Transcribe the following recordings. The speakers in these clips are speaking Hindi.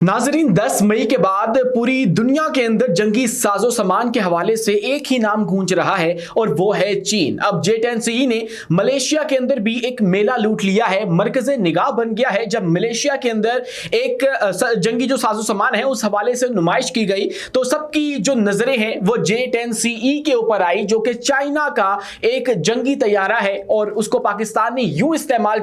नाजरीन, 10 मई के बाद पूरी दुनिया के अंदर जंगी साजो सामान के हवाले से एक ही नाम गूंज रहा है और वो है चीन। अब J-10CE ने मलेशिया के अंदर भी एक मेला लूट लिया है, मरकज़े निगाह बन गया है। जब मलेशिया के अंदर एक जंगी जो साजो सामान है उस हवाले से नुमाइश की गई तो सबकी जो नजरें हैं वो J-10CE के ऊपर आई, जो कि चाइना का एक जंगी तैयारा है और उसको पाकिस्तान ने यूं इस्तेमाल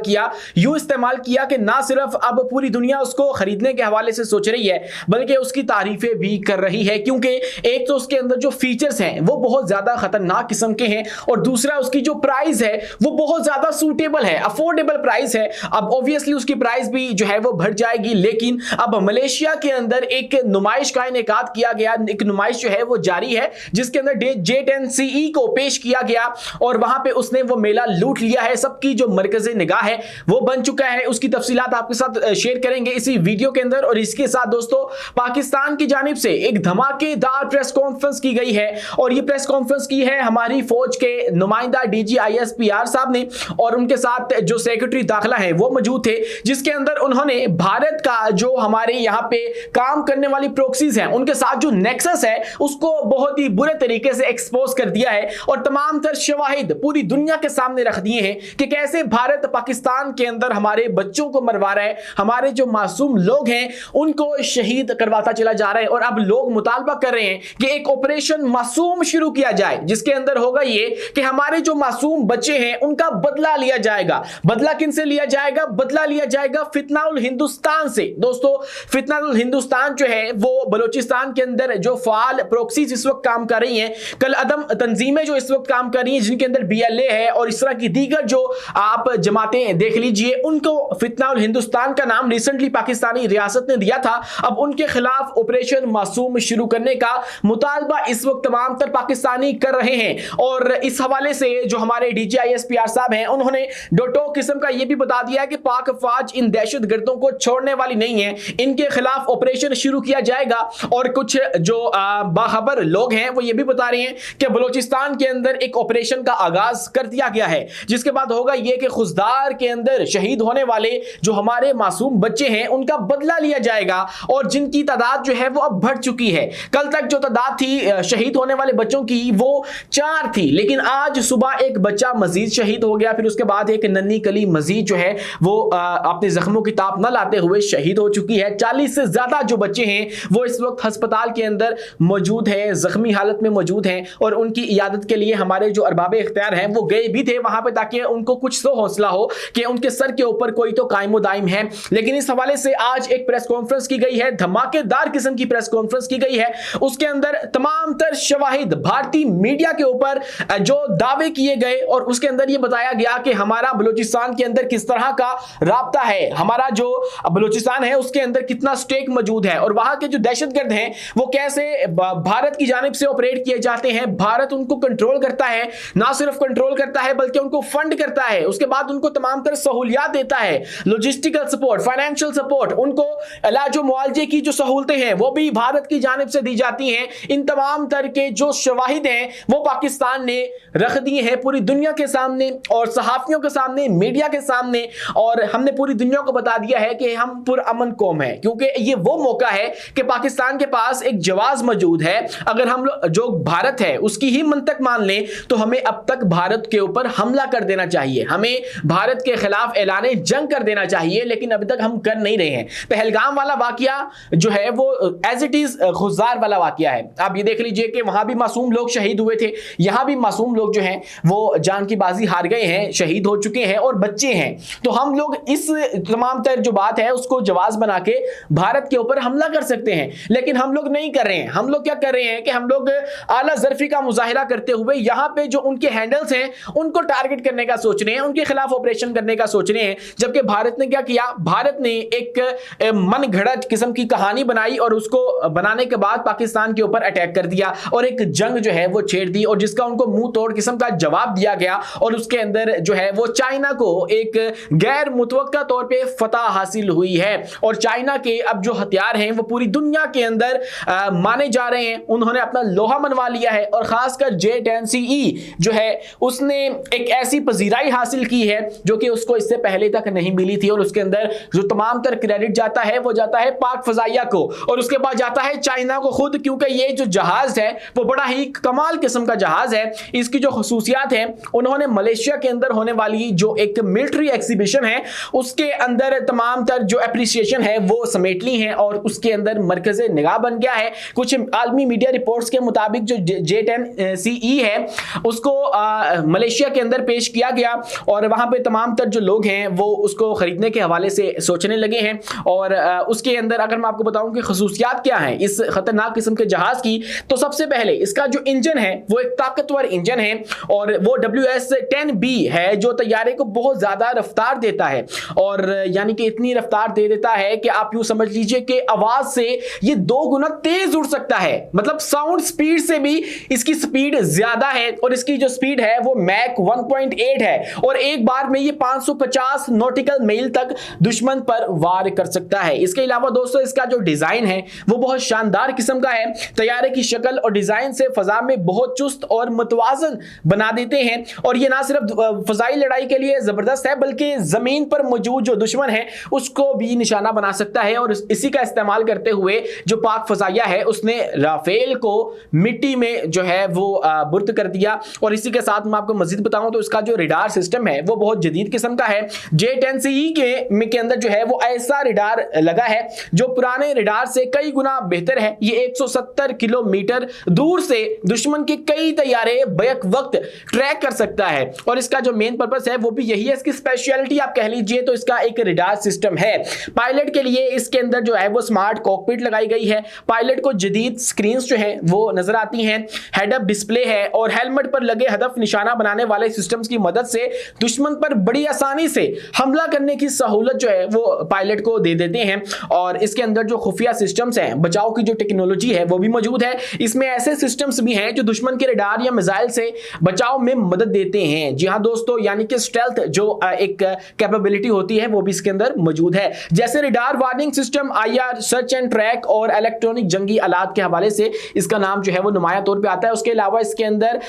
किया कि ना सिर्फ अब पूरी दुनिया उसको खरीदने के हवाले से सोच रही है बल्कि उसकी तारीफें भी कर रही है, क्योंकि एक तो उसके अंदर जो फीचर्स हैं वो बहुत ज्यादा खतरनाक किस्म के हैं और दूसरा उसकी जो प्राइस है वो बहुत ज्यादा सूटेबल है, अफोर्डेबल प्राइस है। अब ऑब्वियसली उसकी प्राइस भी जो है वो बढ़ जाएगी, लेकिन अब मलेशिया के अंदर एक नुमाइश का इनेकाद किया गया, एक नुमाइश जो है वो जारी है जिसके अंदर J-10CE को पेश किया गया और वहां पे उसने वो मेला लूट लिया है। सबकी जो मरकज़े निगाह है वो बन चुका है। उसकी तफसीलात आपके साथ शेयर करेंगे इसी वीडियो के अंदर। और इसके साथ दोस्तों, पाकिस्तान की जानिब से एक धमाकेदार प्रेस कॉन्फ्रेंस की गई है और ये प्रेस कॉन्फ्रेंस की है हमारी फौज के नुमाइंदा DG ISPR साहब ने और उनके साथ जो सेक्रेटरी दाखिला है वो मौजूद थे, जिसके अंदर उन्होंने भारत का जो हमारे यहाँ पे काम करने वाली प्रोक्सीज हैं उनके साथ जो नेक्सस है उसको बहुत ही बुरे तरीके से एक्सपोज कर दिया है और तमाम तर शवाहिद पूरी दुनिया के सामने रख दिए हैं कि कैसे भारत पाकिस्तान के अंदर हमारे बच्चों को मरवा रहा है, हमारे जो मासूम लोग हैं उनको शहीद करवाता चला जा रहा है। और अब लोग मुतालबा कर रहे हैं कि एक ऑपरेशन मासूम शुरू किया जाए जिसके अंदर होगा ये कि हमारे जो मासूम बच्चे हैं उनका बदला लिया जाएगा। बदला किनसे लिया जाएगा? बदला लिया जाएगा फितनाउल हिंदुस्तान से। दोस्तों, फितनाउल हिंदुस्तान जो है वो बलूचिस्तान के अंदर जो फाल प्रोक्सीज इस वक्त काम कर रही हैं, कल अदम तंजीमें जो इस वक्त काम कर रही हैं जिनके अंदर BLA है और इस तरह की दीगर जो आप जमातें देख लीजिए, उनको फितनाउल हिंदुस्तान का नाम रिसेंटली पाकिस्तानी रियासत ने दिया था। अब उनके खिलाफ ऑपरेशन मासूम शुरू करने का मुतालबा इस वक्त तमाम तर पाकिस्तानी कर रहे हैं और इस हवाले से जो हमारे DG ISPR साहब हैं उन्होंने डोटो किस्म का यह भी बता दिया है कि पाक फौज इन दहशतगर्दों को छोड़ने वाली नहीं है, इनके खिलाफ ऑपरेशन शुरू किया जाएगा। और कुछ जो बाखबर लोग हैं वो ये भी बता रहे हैं कि बलूचिस्तान के अंदर एक ऑपरेशन का आगाज कर दिया गया है, जिसके बाद होगा यह कि खुजदार के अंदर शहीद होने वाले जो हमारे मासूम बच्चे हैं उनका बदला लिया जाएगा और जिनकी तादाद जो है वो अब बढ़ चुकी है। कल तक जो तादाद थी शहीद होने वाले बच्चों की वो 4 थी, लेकिन आज सुबह एक बच्चा मजीद शहीद हो गया, फिर उसके बाद एक नन्ही कली मजीद जो है वो अपने जख्मों की ताप न लाते हुए शहीद हो चुकी है। 40 से ज्यादा जो बच्चे हैं वो इस वक्त अस्पताल के अंदर मौजूद हैं, जख्मी हालत में मौजूद हैं और उनकी इयादत के लिए हमारे जो अरबाबे इख्तियार हैं वो गए भी थे वहां पे ताकि उनको कुछ तो हौसला हो कि उनके सर के ऊपर कोई तो कायमो दाइम है। लेकिन इस हवाले से आज एक प्रेस कॉन्फ्रेंस की गई है, धमाकेदार किस्म की प्रेस कॉन्फ्रेंस की गई है। उसके अंदर तमाम तर शवाहिद भारतीय मीडिया के ऊपर जो दावे किए गए और उसके अंदर यह बताया गया कि हमारा बलूचिस्तान के अंदर किस तरह का राब्ता है, हमारा जो बलूचिस्तान है उसके अंदर कितना स्टेक मौजूद है और वहां के जो दहशतगर्द हैं वो कैसे भारत की जानिब से ऑपरेट किए जाते हैं। भारत उनको कंट्रोल करता है, ना सिर्फ कंट्रोल करता है बल्कि उनको फंड करता है, उसके बाद उनको तमाम तरह सहूलियात देता है, लॉजिस्टिकल सपोर्ट, फाइनेंशियल सपोर्ट, उनको इलाज मुआवजे की जो सहूलतें हैं वो भी भारत की जानिब से दी जाती हैं। इन तमाम तरह के जो शवाहिद हैं वो पाकिस्तान ने रख दिए हैं पूरी दुनिया के सामने और सहाफियों के सामने, मीडिया के सामने, और हमने पूरी दुनिया को बता दिया है कि हम पुरअमन कौम है, क्योंकि ये वो मौका है कि पाकिस्तान के पास एक जवाज मौजूद है। अगर हम जो भारत है उसकी ही मंतक मान लें तो हमें अब तक भारत के ऊपर हमला कर देना चाहिए, हमें भारत के खिलाफ ऐलाने जंग कर देना चाहिए, लेकिन अभी तक हम कर नहीं रहे हैं। पहलगाम वाला वाकया जो है वो एज इट इज खुजार वाला वाकया है। आप ये देख लीजिए कि वहां भी मासूम लोग शहीद हुए थे, यहां भी मासूम लोग जो हैं वो जान की बाजी हार गए हैं, शहीद हो चुके हैं और बच्चे हैं। तो हम लोग इस तमाम तर जो बात है उसको जवाज बना के भारत के ऊपर हमला कर सकते हैं, लेकिन हम लोग नहीं कर रहे हैं। हम लोग क्या कर रहे हैं कि हम लोग आला ज़र्फी का मुजाहिरा करते हुए यहाँ पे जो उनके हैंडल्स हैं उनको टारगेट करने का सोच रहे हैं, उनके खिलाफ ऑपरेशन करने का सोच रहे हैं। जबकि भारत ने क्या किया? भारत ने एक मन घड़त किस्म की कहानी बनाई और उसको बनाने के बाद पाकिस्तान के ऊपर अटैक कर दिया और एक जंग जो है वो छेड़ दी और जिसका उनको मुंह तोड़ किस्म का जवाब दिया गया और उसके अंदर जो है वो चाइना को एक गैर मुतवक्का तौर पे फतह हासिल हुई है। और चाइना के अब जो हथियार हैं वो पूरी दुनिया के अंदर माने जा रहे हैं, उन्होंने अपना लोहा मनवा लिया है और खासकर J-10CE जो है उसने एक ऐसी पजीराई हासिल की है जो कि उसको इससे पहले तक नहीं मिली थी और उसके अंदर जो तमाम तर क्रेडिट जाता है वो जाता जाता है पाक फजाइया को और उसके बाद जाता है चाइना को खुद, क्योंकि ये जो जहाज है वो बड़ा ही कमाल किस्म का जहाज है। इसकी जो खसूसियात है उन्होंने मलेशिया के अंदर होने वाली जो एक मिलिट्री एग्जीबिशन है उसके अंदर तमाम तर जो एप्रिसिएशन है वो समेट ली है और उसके अंदर मरकज निगाह बन गया है। कुछ आलमी मीडिया रिपोर्ट्स के मुताबिक जो J10CE है उसको मलेशिया के अंदर पेश किया गया और वहां पे तमाम तर जो लोग हैं वो उसको खरीदने के हवाले से सोचने लगे हैं। और उसके अंदर अगर मैं आपको बताऊं कि खसूसियात क्या है इस खतरनाक किस्म के जहाज की, तो सबसे पहले इसका जो इंजन है वो एक ताकतवर इंजन है और वो WS-10B है जो तैयारे को बहुत ज्यादा रफ्तार देता है और यानी कि इतनी रफ्तार दे देता है कि आप यूं समझ लीजिए कि आवाज से ये 2 गुना तेज उड़ सकता है। मतलब साउंड स्पीड से भी इसकी स्पीड ज्यादा है और इसकी जो स्पीड है वो मैक 1.8 है और एक बार में ये 550 नॉटिकल मील तक दुश्मन पर वार कर सकता है। इसके अलावा दोस्तों इसका जो डिजाइन है वो बहुत शानदार किस्म का है। तैयारे की शक्ल और डिजाइन से फजा में बहुत चुस्त और मुतवाजन बना देते हैं और ये ना सिर्फ फजाई लड़ाई के लिए जबरदस्त है बल्कि जमीन पर मौजूद जो दुश्मन है उसको भी निशाना बना सकता है। और इसी का इस्तेमाल करते हुए जो पाक फजाइया है उसने राफेल को मिट्टी में जो है वो बुर्द कर दिया। और इसी के साथ मैं आपको मजीद बताऊं तो इसका जो रिडार सिस्टम है वो बहुत जदीद किस्म का है। J10CE के अंदर जो है वो ऐसा रिडार लगा है जो पुराने रिडार से कई गुना बेहतर है। ये 170 किलोमीटर दूर से दुश्मन के कई तैयारे बैक वक्त ट्रैक कर सकता है और इसका जो मेन पर्पस है वो भी यही है। इसकी स्पेशलिटी आप कह लीजिए तो इसका एक रिडार सिस्टम है। पायलट के लिए इसके अंदर जो है वो स्मार्ट कॉकपिट लगाई गई है। पायलट को जदीद स्क्रीन जो है वो नजर आती हैं, हेड अप डिस्प्ले है और हेलमेट पर लगे हदफ निशाना बनाने वाले सिस्टम्स की मदद से दुश्मन पर बड़ी आसानी से हमला करने की सहूलत जो है वो पायलट को दे देते हैं। और इसके अंदर जो खुफिया सिस्टम्स हैं, बचाव की जो टेक्नोलॉजी है वो भी मौजूद है। इसमें ऐसे सिस्टम्स भी हैं जो दुश्मन के रडार या मिसाइल से बचाव में मदद देते हैं। जी हाँ दोस्तों, यानी कि स्टेल्थ जो एक कैपेबिलिटी होती है वो भी इसके अंदर मौजूद है। जैसे radar warning system, IR search and track और इलेक्ट्रॉनिक जंगी आलात के हवाले से इसका नाम जो है वो नुमाया तौर पे आता है। उसके अलावा इसके अंदर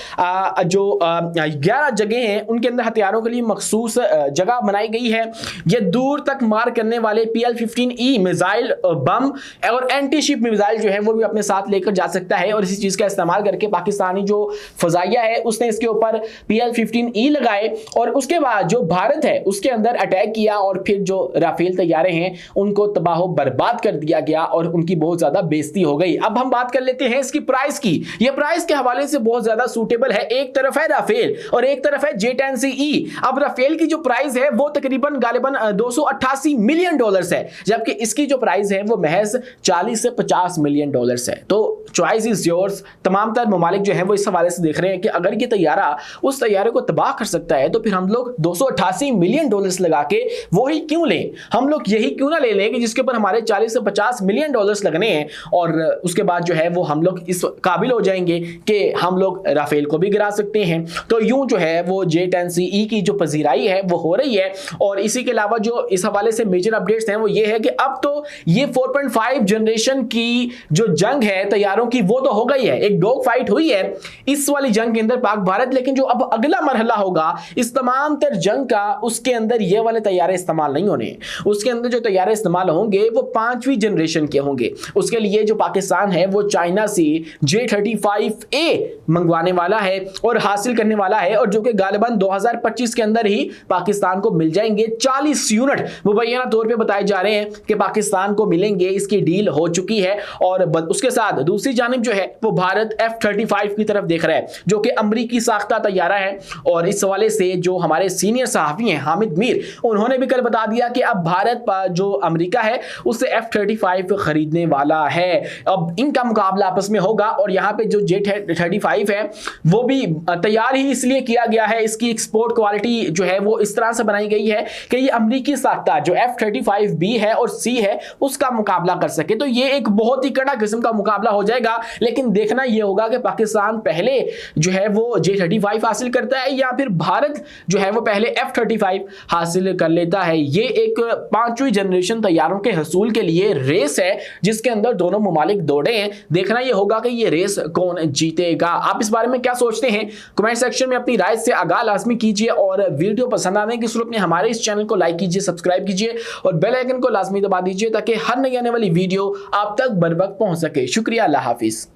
जो 11 जगह हैं उनके अंदर हथियारों के लिए मखसूस जगह बनाई गई है। ये दूर तक मार करने वाले PL-15E मिसाइल, बम और एंटी शिप मिसाइल जो है वो भी अपने साथ लेकर जा सकता है। और इसी चीज का इस्तेमाल करके पाकिस्तानी जो फजाइया है उसने इसके ऊपर PL-15E लगाए और उसके बाद जो भारत है उसके अंदर अटैक किया और फिर जो राफेल तैयारे हैं उनको तबाह बर्बाद कर दिया गया और उनकी बहुत ज्यादा बेइज्जती हो गई। अब हम बात कर लेते हैं इसकी प्राइस की। ये प्राइस के हवाले से बहुत ज्यादा सूटेबल है। एक तरफ है राफेल और एक तरफ है J10CE। अब राफेल की जो प्राइस है वो तकरीबन गालिबन $288 मिलियन है, जबकि इसकी जो प्राइस है वो महज 40 से 50 मिलियन डॉलर्स है। तो चॉइस इज योर्स। तमाम तर ममालिक जो है वो इस हवाले से देख रहे हैं कि अगर ये तैयारा उस तैयारे को तबाह कर सकता है तो फिर हम लोग $288 मिलियन लगा के वो ही क्यों लें। हम लोग यही क्यों ना ले लें कि जिसके ऊपर हमारे 40 से 50 मिलियन डॉलर्स लगने हैं और उसके बाद जो है वो हम लोग इस काबिल हो जाएंगे कि हम लोग राफेल को भी गिरा सकते हैं। तो यूं जो है वो J10CE की जो पजीराई है वो हो रही है। और इसी के अलावा जो इस हवाले से मेजर अपडेट्स हैं वो ये है कि अब तो ये 4.5 जनरेशन की जो जंग है तैयारों की वो तो हो गई है, एक डॉग फाइट हुई है इस वाली जंग के अंदर पाक भारत। लेकिन जो अब अगला मरहला होगा इस तमाम तर जंग का, उसके अंदर ये वाले तैयारे इस्तेमाल नहीं होने। उसके अंदर जो तैयारे इस्तेमाल होंगे वो 5वीं जनरेशन के होंगे। उसके लिए जो पाकिस्तान है वो चाइना से J-35A मंगवाने वाला है और हासिल करने वाला है और जो कि गालिबन 2025 के अंदर ही पाकिस्तान को मिल जाएंगे। 40 यूनिट मुबैना तौर पे बताए जा रहे हैं कि पाकिस्तान को मिलेंगे, इसकी डील हो चुकी है। और उसके साथ दूसरी जानिब जो है वो भारत F-35 की तरफ देख रहा है जो कि अमरीकी साख्ता तैयारा है। और इस हवाले से जो हमारे सीनियर सहाफी हैं हामिद मीर, उन्होंने भी कल बता दिया कि अब भारत जो अमेरिका है उससे F-35 खरीदने वाला है। अब इनका मुकाबला आपस में होगा और यहाँ पे जो J-35 है वो भी तैयार ही इसलिए किया गया है, इसकी एक्सपोर्ट क्वालिटी जो है वो इस तरह से बनाई गई है कि ये अमरीकी साख्ता जो F-35B है और C है उसका मुकाबला कर सके। तो ये एक बहुत ही कड़ा किस्म का मुकाबला हो जाएगा। लेकिन देखना ये होगा कि पाकिस्तान पहले जो है वो J-35 हासिल करता है या फिर भारत जो है वो पहले F-35 हासिल कर लेता है। ये एक 5वीं जनरेशन तैयारों के हसूल के लिए रेस है जिसके अंदर दोनों ममालिक दौड़े हैं। देखना ये होगा कि ये रेस कौन जीतेगा। आप इस बारे में क्या सोचते हैं कमेंट सेक्शन में अपनी राय से आगाह लाजमी कीजिए और वीडियो पसंद आने की सूरत में हमारे इस चैनल को लाइक कीजिए, सब्सक्राइब कीजिए और बेल आइकन को लाजमी दबा दीजिए दीजिए ताकि हर नई आने वाली वीडियो आप तक बर वक्त पहुंच सके। शुक्रिया, अल्लाह हाफिज।